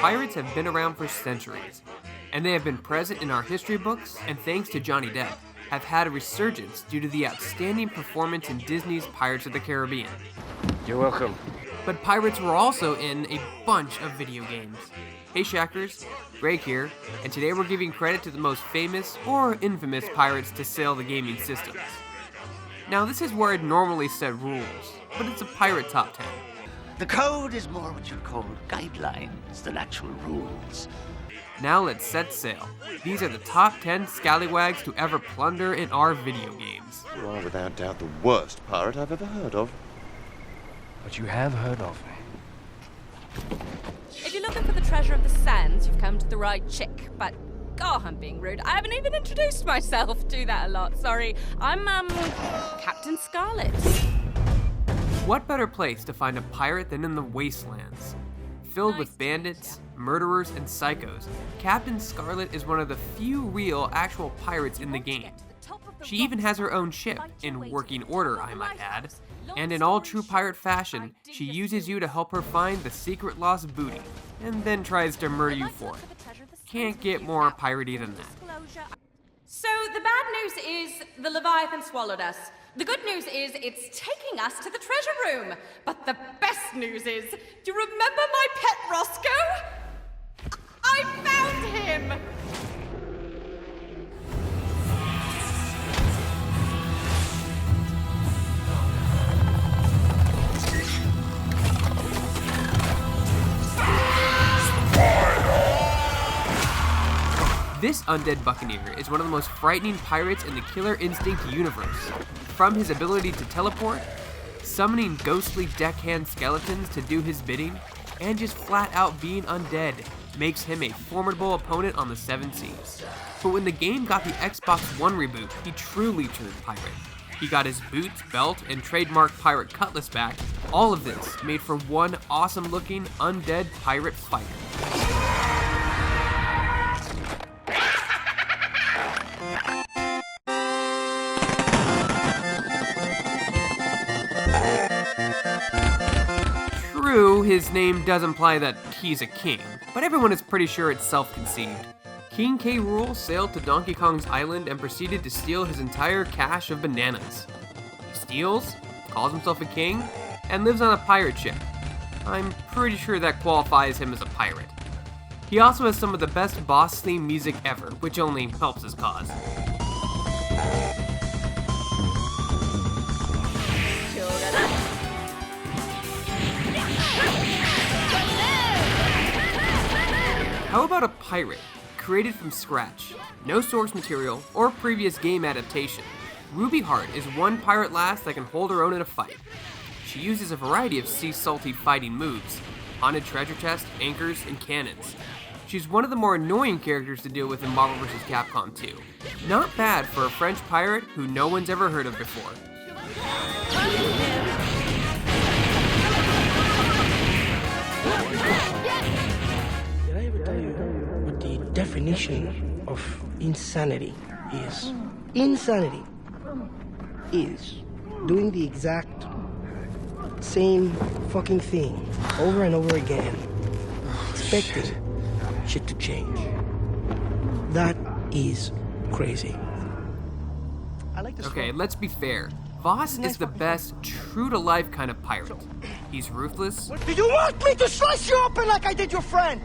Pirates have been around for centuries, and they have been present in our history books, and thanks to Johnny Depp, have had a resurgence due to the outstanding performance in Disney's Pirates of the Caribbean. You're welcome. But pirates were also in a bunch of video games. Hey Shackers, Greg here, and today we're giving credit to the most famous or infamous pirates to sail the gaming systems. Now this is where I'd normally set rules, but it's a pirate top 10. The code is more what you'd call guidelines than actual rules. Now let's set sail. These are the top 10 scallywags to ever plunder in our video games. You are without doubt the worst pirate I've ever heard of. But you have heard of me. If you're looking for the treasure of the sands, you've come to the right chick. But, God, I'm being rude. I haven't even introduced myself. Do that a lot, sorry. I'm, Captain Scarlett. What better place to find a pirate than in the wastelands? Filled with bandits, murderers, and psychos, Captain Scarlett is one of the few real, actual pirates in the game. She even has her own ship, in working order, I might add, and in all true pirate fashion, she uses you to help her find the secret lost booty, and then tries to murder you for it. Can't get more piratey than that. So, the bad news is the Leviathan swallowed us. The good news is it's taking us to the treasure room. But the best news is, do you remember my pet Roscoe? I found him! This undead buccaneer is one of the most frightening pirates in the Killer Instinct universe. From his ability to teleport, summoning ghostly deckhand skeletons to do his bidding, and just flat out being undead, makes him a formidable opponent on the Seven Seas. But when the game got the Xbox One reboot, he truly turned pirate. He got his boots, belt, and trademark pirate cutlass back, all of this made for one awesome looking undead pirate fighter. True, his name does imply that he's a king, but everyone is pretty sure it's self-conceived. King K. Rool sailed to Donkey Kong's island and proceeded to steal his entire cache of bananas. He steals, calls himself a king, and lives on a pirate ship. I'm pretty sure that qualifies him as a pirate. He also has some of the best boss theme music ever, which only helps his cause. How about a pirate, created from scratch, no source material or previous game adaptation? Ruby Heart is one pirate lass that can hold her own in a fight. She uses a variety of sea salty fighting moves, haunted treasure chests, anchors, and cannons. She's one of the more annoying characters to deal with in Marvel vs. Capcom 2. Not bad for a French pirate who no one's ever heard of before. Did I ever tell you what the definition of insanity is? Insanity is doing the exact same fucking thing over and over again, expecting shit to change. That is crazy. I like this. Okay, let's be fair. Voss is the best, true-to-life kind of pirate. He's ruthless. Do you want me to slice you open like I did your friend?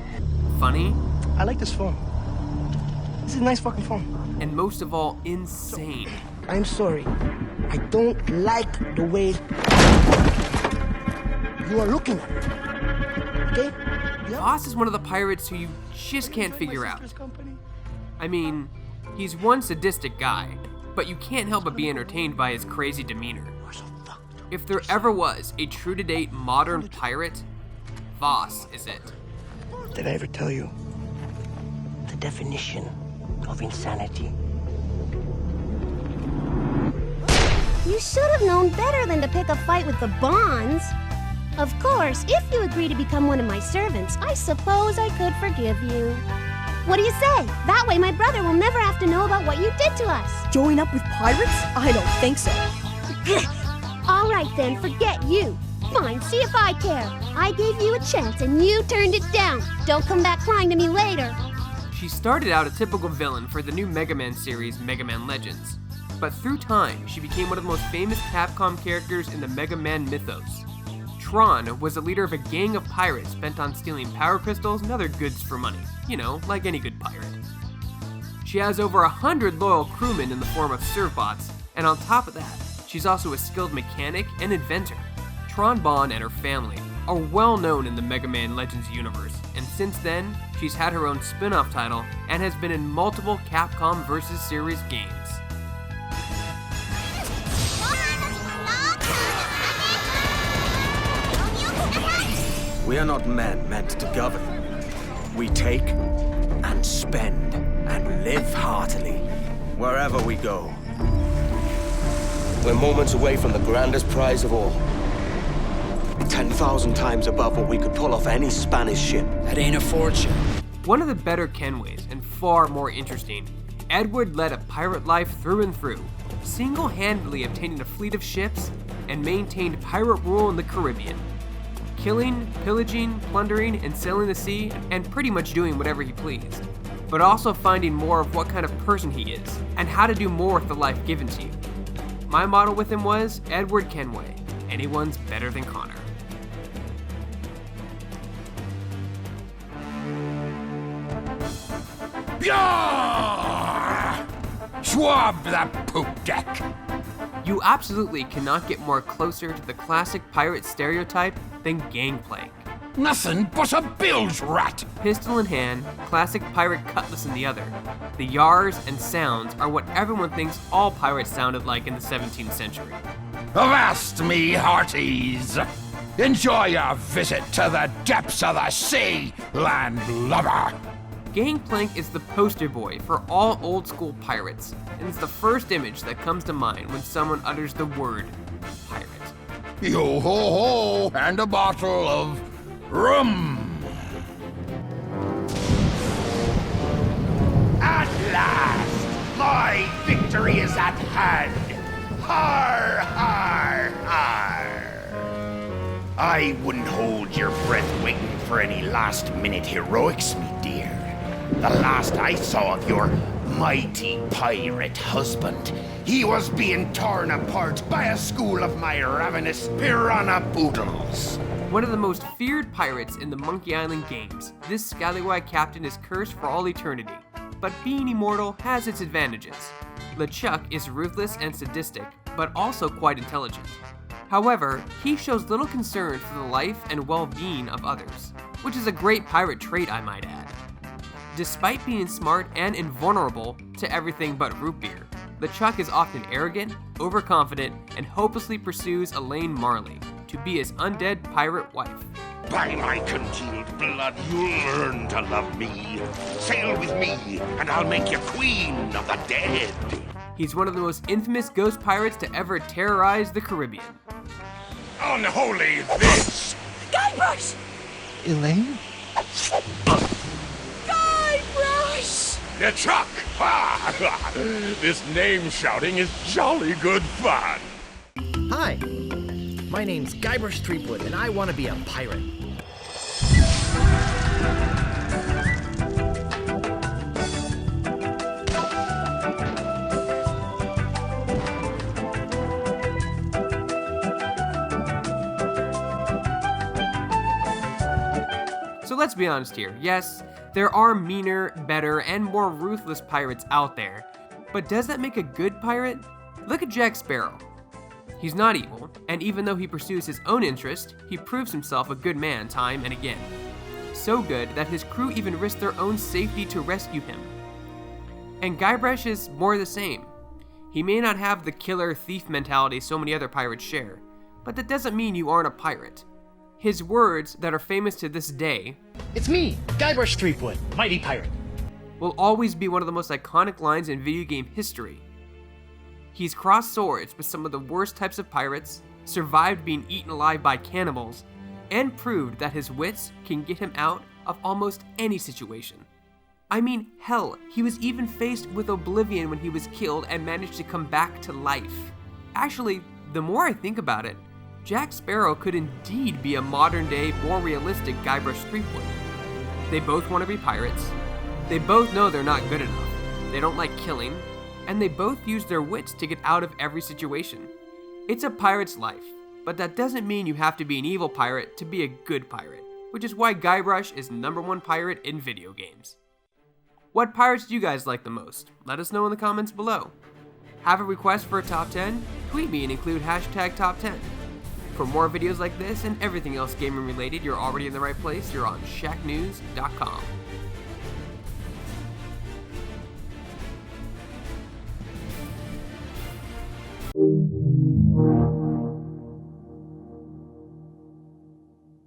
Funny. I like this phone. This is a nice fucking phone. And most of all, insane. I'm sorry. I don't like the way you are looking at me. Okay? Voss is one of the pirates who you just can't figure out. I mean, he's one sadistic guy, but you can't help but be entertained by his crazy demeanor. If there ever was a true-to-date modern pirate, Voss is it. Did I ever tell you the definition of insanity? You should have known better than to pick a fight with the Bonnes. Of course, if you agree to become one of my servants, I suppose I could forgive you. What do you say? That way my brother will never have to know about what you did to us. Join up with pirates? I don't think so. All right then, forget you. Fine, see if I care. I gave you a chance and you turned it down. Don't come back crying to me later. She started out a typical villain for the new Mega Man series, Mega Man Legends. But through time, she became one of the most famous Capcom characters in the Mega Man mythos. Tron was the leader of a gang of pirates bent on stealing power crystals and other goods for money. You know, like any good pirate. She has over 100 loyal crewmen in the form of servbots, and on top of that, she's also a skilled mechanic and inventor. Tron Bonne and her family are well known in the Mega Man Legends universe, and since then, she's had her own spin-off title and has been in multiple Capcom vs. Series games. We are not men meant to govern. We take and spend and live heartily wherever we go. We're moments away from the grandest prize of all. 10,000 times above what we could pull off any Spanish ship. That ain't a fortune. One of the better Kenways, and far more interesting, Edward led a pirate life through and through, single-handedly obtaining a fleet of ships and maintained pirate rule in the Caribbean. Killing, pillaging, plundering, and sailing the sea, and pretty much doing whatever he pleased. But also finding more of what kind of person he is, and how to do more with the life given to you. My motto with him was, Edward Kenway, anyone's better than Connor. Yah! Schwab the poop deck! You absolutely cannot get more closer to the classic pirate stereotype than Gangplank. Nothing but a bilge rat! Pistol in hand, classic pirate cutlass in the other. The yars and sounds are what everyone thinks all pirates sounded like in the 17th century. Avast me, hearties! Enjoy a visit to the depths of the sea, landlubber! Gangplank is the poster boy for all old school pirates, and it's the first image that comes to mind when someone utters the word pirate. Yo ho ho, and a bottle of rum! At last, my victory is at hand! Har, har, har! I wouldn't hold your breath waiting for any last-minute heroics, me dear. The last I saw of your mighty pirate husband, he was being torn apart by a school of my ravenous piranha poodles. One of the most feared pirates in the Monkey Island games, this scallywag captain is cursed for all eternity. But being immortal has its advantages. LeChuck is ruthless and sadistic, but also quite intelligent. However, he shows little concern for the life and well-being of others, which is a great pirate trait, I might add. Despite being smart and invulnerable to everything but root beer, LeChuck is often arrogant, overconfident, and hopelessly pursues Elaine Marley to be his undead pirate wife. By my congealed blood, you'll learn to love me. Sail with me, and I'll make you queen of the dead. He's one of the most infamous ghost pirates to ever terrorize the Caribbean. Unholy bitch! Guybrush! Elaine? Guybrush! LeChuck! Ha! This name shouting is jolly good fun. Hi, my name's Guybrush Threepwood, and I want to be a pirate. So let's be honest here. Yes, there are meaner, better, and more ruthless pirates out there. But does that make a good pirate? Look at Jack Sparrow. He's not evil, and even though he pursues his own interest, he proves himself a good man time and again. So good that his crew even risk their own safety to rescue him. And Guybrush is more the same. He may not have the killer thief mentality so many other pirates share, but that doesn't mean you aren't a pirate. His words that are famous to this day, It's me, Guybrush Threepwood, mighty pirate. will always be one of the most iconic lines in video game history. He's crossed swords with some of the worst types of pirates, survived being eaten alive by cannibals, and proved that his wits can get him out of almost any situation. I mean, hell, he was even faced with oblivion when he was killed and managed to come back to life. Actually, The more I think about it, Jack Sparrow could indeed be a modern-day, more realistic Guybrush Threepwood. They both want to be pirates, they both know they're not good enough, they don't like killing, and they both use their wits to get out of every situation. It's a pirate's life, but that doesn't mean you have to be an evil pirate to be a good pirate, which is why Guybrush is #1 pirate in video games. What pirates do you guys like the most? Let us know in the comments below. Have a request for a top 10? Tweet me and include #top10. For more videos like this and everything else gaming related, you're already in the right place. You're on Shacknews.com.